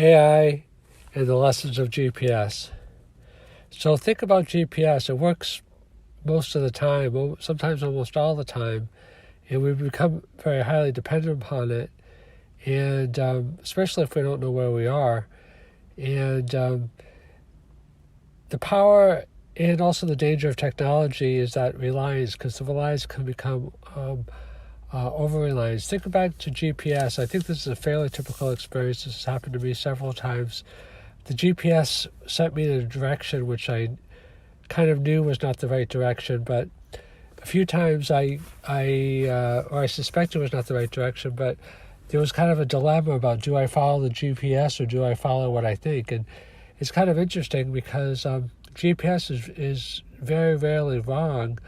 AI and the lessons of GPS. So think about GPS. It works most of the time, sometimes almost all the time, and we've become very highly dependent upon it, and especially if we don't know where we are. And the power and also the danger of technology is that reliance, because the reliance can become over-reliance. Think back to GPS. I think this is a fairly typical experience. This has happened to me several times. The GPS sent me in a direction which I kind of knew was not the right direction, but a few times I suspected it was not the right direction, but there was kind of a dilemma about, do I follow the GPS or do I follow what I think? And it's kind of interesting because GPS is very rarely wrong.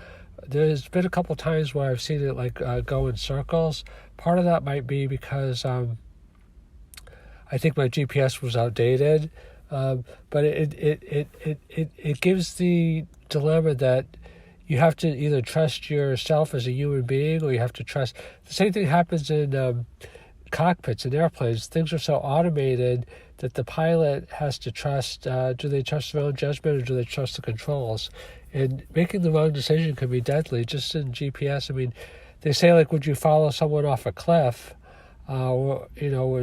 There's been a couple times where I've seen it go in circles. Part of that might be because I think my GPS was outdated, but it gives the dilemma that you have to either trust yourself as a human being, or you have to trust. The same thing happens in cockpits and airplanes. Things are so automated that the pilot has to trust. Do they trust their own judgment, or do they trust the controls? And making the wrong decision can be deadly. Just in GPS, I mean, they say, would you follow someone off a cliff? Or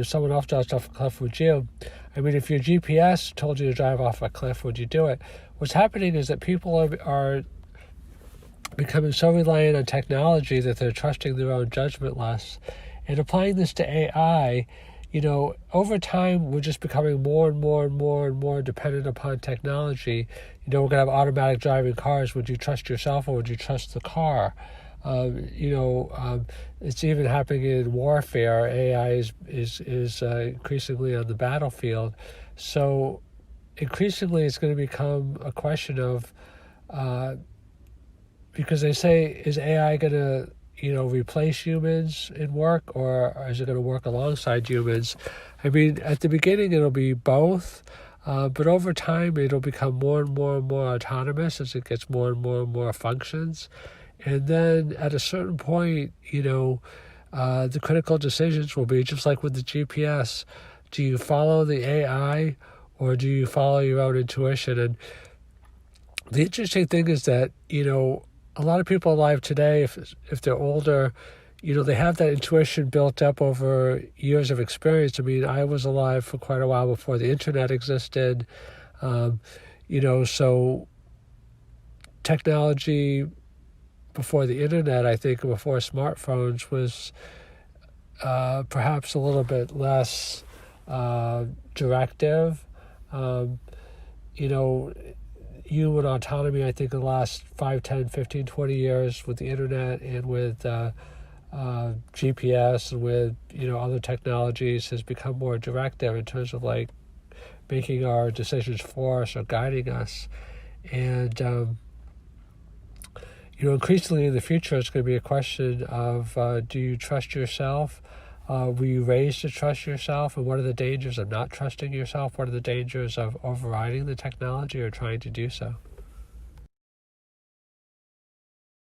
someone else drives off a cliff, would you? I mean, if your GPS told you to drive off a cliff, would you do it? What's happening is that people are becoming so reliant on technology that they're trusting their own judgment less. And applying this to AI, over time, we're just becoming more and more and more and more dependent upon technology. We're going to have automatic driving cars. Would you trust yourself, or would you trust the car? It's even happening in warfare. AI is increasingly on the battlefield. So increasingly it's going to become a question of, because they say, is AI going to, replace humans in work, or is it going to work alongside humans? I mean, at the beginning it'll be both, but over time it'll become more and more and more autonomous as it gets more and more and more functions. And then at a certain point, the critical decisions will be just like with the GPS. Do you follow the AI, or do you follow your own intuition? And the interesting thing is that, a lot of people alive today, if they're older, they have that intuition built up over years of experience. I mean, I was alive for quite a while before the internet existed. So technology before the internet, I think, before smartphones, was perhaps a little bit less directive. Human autonomy, I think, in the last 5, 10, 15, 20 years with the internet and with GPS and with, other technologies has become more directive in terms of making our decisions for us or guiding us. And, increasingly in the future, it's going to be a question of, do you trust yourself? Were you raised to trust yourself? And what are the dangers of not trusting yourself? What are the dangers of overriding the technology or trying to do so?